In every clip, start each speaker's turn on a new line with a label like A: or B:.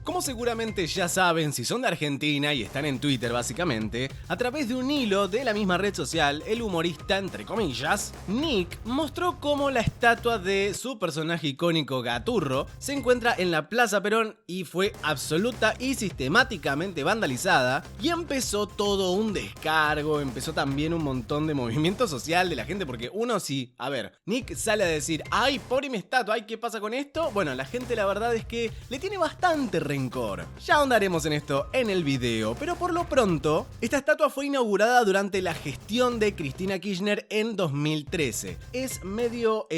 A: Como seguramente ya saben, si son de Argentina y están en Twitter básicamente, a través de un hilo de la misma red social, el humorista, entre comillas, Nick, mostró cómo la estatua de su personaje icónico Gaturro se encuentra en la Plaza Perón y fue absoluta y sistemáticamente vandalizada, y empezó todo un descargo, empezó también un montón de movimiento social de la gente, porque uno sí, a ver, Nick sale a decir, ay, pobre mi estatua, ay, ¿qué pasa con esto? Bueno, la gente la verdad es que le tiene bastante rencor. Ya ahondaremos en esto en el video, pero por lo pronto, esta estatua fue inaugurada durante la gestión de Cristina Kirchner en 2013. Es medio,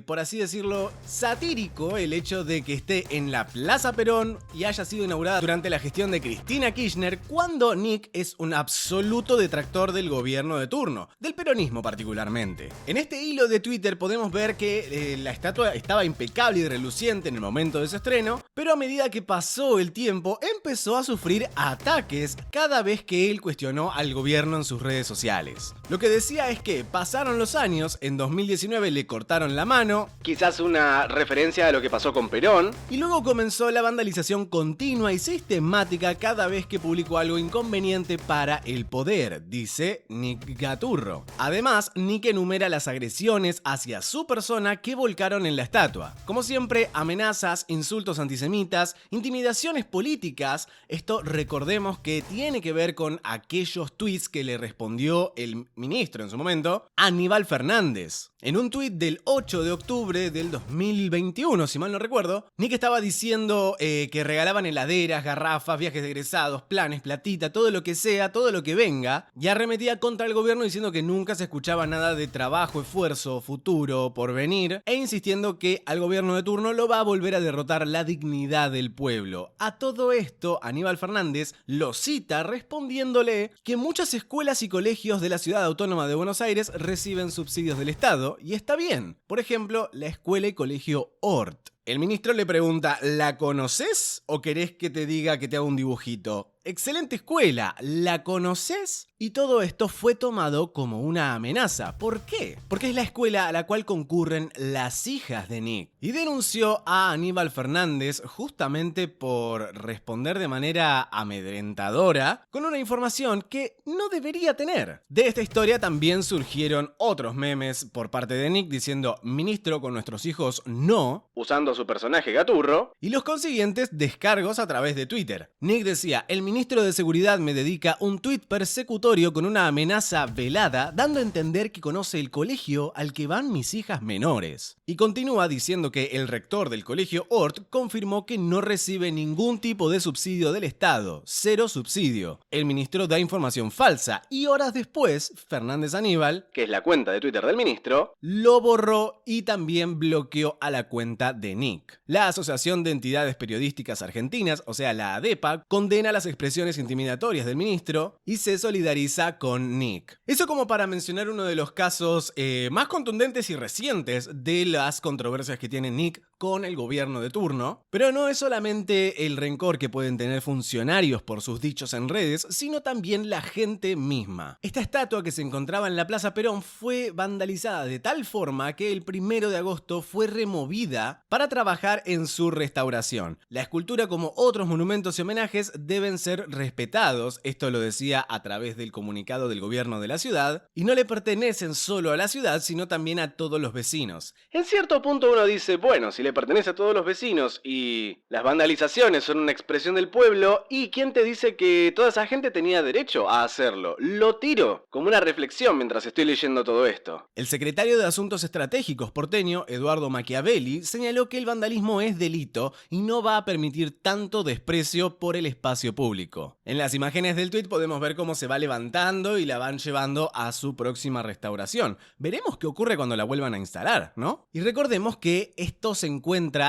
A: por así decirlo, satírico el hecho de que esté en la Plaza Perón y haya sido inaugurada durante la gestión de Cristina Kirchner, cuando Nick es un absoluto detractor del gobierno de turno, del peronismo particularmente. En este hilo de Twitter podemos ver que la estatua estaba impecable y reluciente en el momento de su estreno, pero a medida que pasó el tiempo empezó a sufrir ataques cada vez que él cuestionó al gobierno en sus redes sociales. Lo que decía es que pasaron los años, en 2019 le cortaron la mano, quizás una referencia a lo que pasó con Perón, y luego comenzó la vandalización continua y sistemática cada vez que publicó algo inconveniente para el poder, dice Nick Gaturro. Además, Nick enumera las agresiones hacia su persona que volcaron en la estatua. Como siempre, amenazas, insultos antisemitas, intimidaciones políticas. Esto recordemos que tiene que ver con aquellos tweets que le respondió el ministro en su momento, Aníbal Fernández. En un tuit del 8 de octubre del 2021, si mal no recuerdo, Nick estaba diciendo que regalaban heladeras, garrafas, viajes de egresados, planes, platita, todo lo que sea, todo lo que venga, y arremetía contra el gobierno diciendo que nunca se escuchaba nada de trabajo, esfuerzo, futuro, porvenir, e insistiendo que al gobierno de turno lo va a volver a derrotar la dignidad del pueblo. A todo esto, Aníbal Fernández lo cita respondiéndole que muchas escuelas y colegios de la Ciudad Autónoma de Buenos Aires reciben subsidios del Estado, y está bien. Por ejemplo, la escuela y colegio Hort. El ministro le pregunta, ¿la conoces o querés que te diga que te haga un dibujito? Excelente escuela, ¿la conoces? Y todo esto fue tomado como una amenaza. ¿Por qué? Porque es la escuela a la cual concurren las hijas de Nick. Y denunció a Aníbal Fernández justamente por responder de manera amedrentadora con una información que no debería tener. De esta historia también surgieron otros memes por parte de Nick diciendo, ministro, con nuestros hijos no, usando su personaje Gaturro, y los consiguientes descargos a través de Twitter. Nick decía, el ministro de Seguridad me dedica un tuit persecutorio con una amenaza velada, dando a entender que conoce el colegio al que van mis hijas menores. Y continúa diciendo que el rector del colegio Hort confirmó que no recibe ningún tipo de subsidio del Estado, cero subsidio. El ministro da información falsa y horas después, Fernández Aníbal, que es la cuenta de Twitter del ministro, lo borró y también bloqueó a la cuenta de Nick. La Asociación de Entidades Periodísticas Argentinas, o sea la ADEPA, condena las expresiones intimidatorias del ministro y se solidariza con Nick. Eso como para mencionar uno de los casos más contundentes y recientes de las controversias que tiene Nick con el gobierno de turno, pero no es solamente el rencor que pueden tener funcionarios por sus dichos en redes, sino también la gente misma. Esta estatua que se encontraba en la Plaza Perón fue vandalizada de tal forma que el 1 de agosto fue removida para trabajar en su restauración. La escultura, como otros monumentos y homenajes, deben ser respetados, esto lo decía a través del comunicado del gobierno de la ciudad, y no le pertenecen solo a la ciudad, sino también a todos los vecinos. En cierto punto uno dice, bueno, si le pertenece a todos los vecinos y las vandalizaciones son una expresión del pueblo, ¿y quién te dice que toda esa gente tenía derecho a hacerlo? Lo tiro como una reflexión mientras estoy leyendo todo esto. El secretario de Asuntos Estratégicos porteño, Eduardo Machiavelli, señaló que el vandalismo es delito y no va a permitir tanto desprecio por el espacio público. En las imágenes del tuit podemos ver cómo se va levantando y la van llevando a su próxima restauración. Veremos qué ocurre cuando la vuelvan a instalar, ¿no? Y recordemos que esto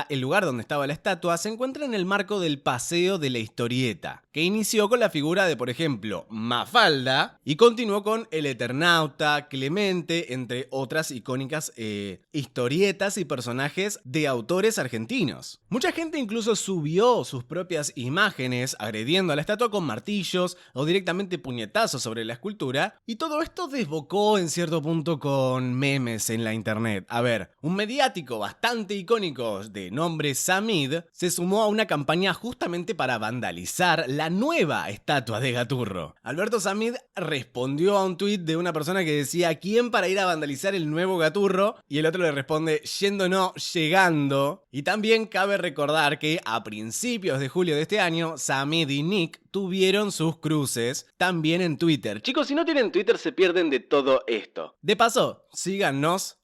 A: el lugar donde estaba la estatua se encuentra en el marco del Paseo de la Historieta, que inició con la figura de, por ejemplo, Mafalda y continuó con el Eternauta, Clemente, entre otras icónicas historietas y personajes de autores argentinos. Mucha gente incluso subió sus propias imágenes agrediendo a la estatua con martillos o directamente puñetazos sobre la escultura, y todo esto desbocó en cierto punto con memes en la internet. A ver, un mediático bastante icónico chico de nombre Samid se sumó a una campaña justamente para vandalizar la nueva estatua de Gaturro. Alberto Samid respondió a un tuit de una persona que decía ¿quién para ir a vandalizar el nuevo Gaturro? Y el otro le responde yendo no, llegando. Y también cabe recordar que a principios de julio de este año, Samid y Nick tuvieron sus cruces también en Twitter. Chicos, si no tienen Twitter se pierden de todo esto. De paso, síganos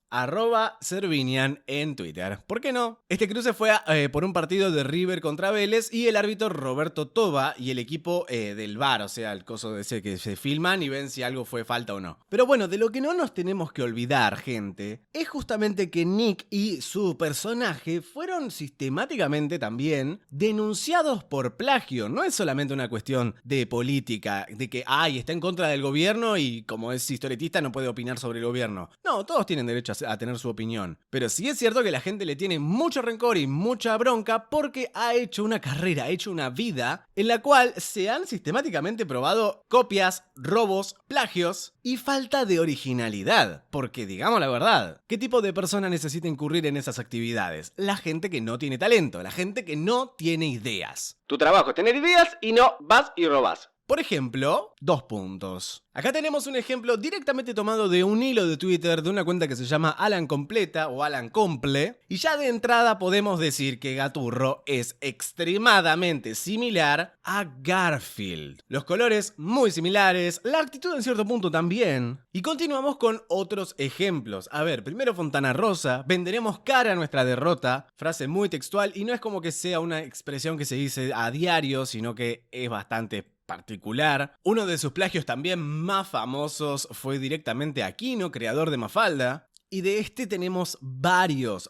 A: @Servinian en Twitter. ¿Por qué no? Este cruce fue por un partido de River contra Vélez y el árbitro Roberto Toba y el equipo del VAR, o sea, el coso de ese que se filman y ven si algo fue falta o no. Pero bueno, de lo que no nos tenemos que olvidar, gente, es justamente que Nick y su personaje fueron sistemáticamente también denunciados por plagio. No es solamente una cuestión de política, de que, está en contra del gobierno y como es historietista no puede opinar sobre el gobierno. No, todos tienen derecho a tener su opinión. Pero sí es cierto que la gente le tiene mucho rencor y mucha bronca porque ha hecho una carrera, ha hecho una vida en la cual se han sistemáticamente probado copias, robos, plagios y falta de originalidad. Porque digamos la verdad, ¿qué tipo de persona necesita incurrir en esas actividades? La gente que no tiene talento, la gente que no tiene ideas. Tu trabajo es tener ideas y no vas y robas. Por ejemplo, 2 puntos. Acá tenemos un ejemplo directamente tomado de un hilo de Twitter de una cuenta que se llama Alan Completa o Alan Comple. Y ya de entrada podemos decir que Gaturro es extremadamente similar a Garfield. Los colores muy similares, la actitud en cierto punto también. Y continuamos con otros ejemplos. A ver, primero Fontana Rosa, venderemos cara a nuestra derrota. Frase muy textual y no es como que sea una expresión que se dice a diario, sino que es bastante particular. Uno de sus plagios también más famosos fue directamente Aquino, creador de Mafalda. Y de este tenemos varios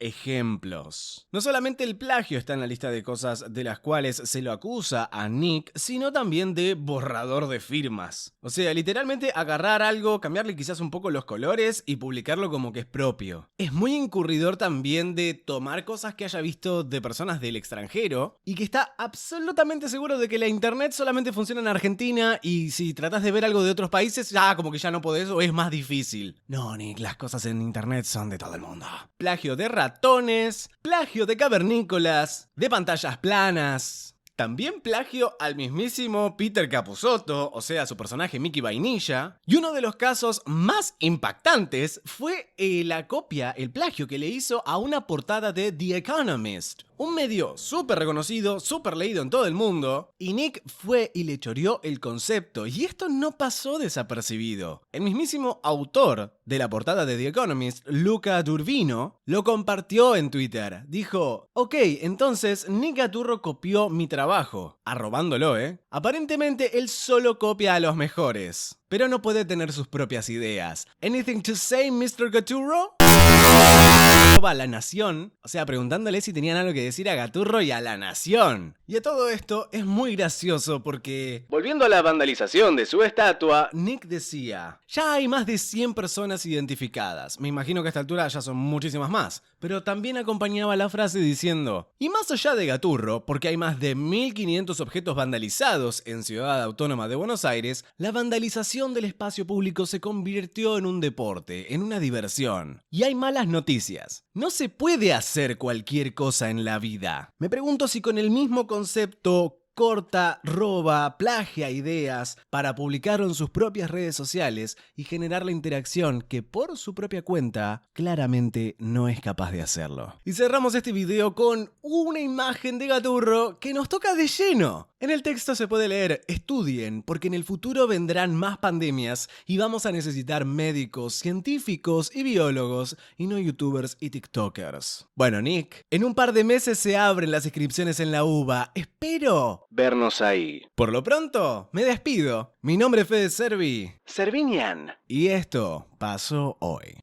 A: ejemplos. No solamente el plagio está en la lista de cosas de las cuales se lo acusa a Nick, sino también de borrador de firmas. O sea, literalmente agarrar algo, cambiarle quizás un poco los colores y publicarlo como que es propio. Es muy incurridor también de tomar cosas que haya visto de personas del extranjero y que está absolutamente seguro de que la internet solamente funciona en Argentina y si tratás de ver algo de otros países, como que ya no podés o es más difícil. No, Nick, las cosas en internet son de todo el mundo. Plagio de ratones, plagio de cavernícolas, de pantallas planas. También plagio al mismísimo Peter Capusotto, o sea, su personaje Mickey Vainilla. Y uno de los casos más impactantes fue la copia, el plagio que le hizo a una portada de The Economist. Un medio súper reconocido, súper leído en todo el mundo, y Nick fue y le choreó el concepto, y esto no pasó desapercibido. El mismísimo autor de la portada de The Economist, Luca Turbino, lo compartió en Twitter. Dijo, ok, entonces Nick Gaturro copió mi trabajo, arrobándolo, Aparentemente él solo copia a los mejores, pero no puede tener sus propias ideas. Anything to say, Mr. Gaturro? A La Nación, o sea, preguntándole si tenían algo que decir a Gaturro y a La Nación. Y a todo esto es muy gracioso porque, volviendo a la vandalización de su estatua, Nick decía, ya hay más de 100 personas identificadas. Me imagino que a esta altura ya son muchísimas más. Pero también acompañaba la frase diciendo, y más allá de Gaturro, porque hay más de 1500 objetos vandalizados en Ciudad Autónoma de Buenos Aires, la vandalización del espacio público se convirtió en un deporte, en una diversión. Y hay malas noticias. No se puede hacer cualquier cosa en la vida. Me pregunto si con el mismo concepto corta, roba, plagia ideas para publicarlo en sus propias redes sociales y generar la interacción que por su propia cuenta claramente no es capaz de hacerlo. Y cerramos este video con una imagen de Gaturro que nos toca de lleno. En el texto se puede leer, estudien, porque en el futuro vendrán más pandemias y vamos a necesitar médicos, científicos y biólogos, y no youtubers y tiktokers. Bueno, Nick, en un par de meses se abren las inscripciones en la UBA. Espero vernos ahí. Por lo pronto, me despido. Mi nombre es Fede Servinian. Y esto pasó hoy.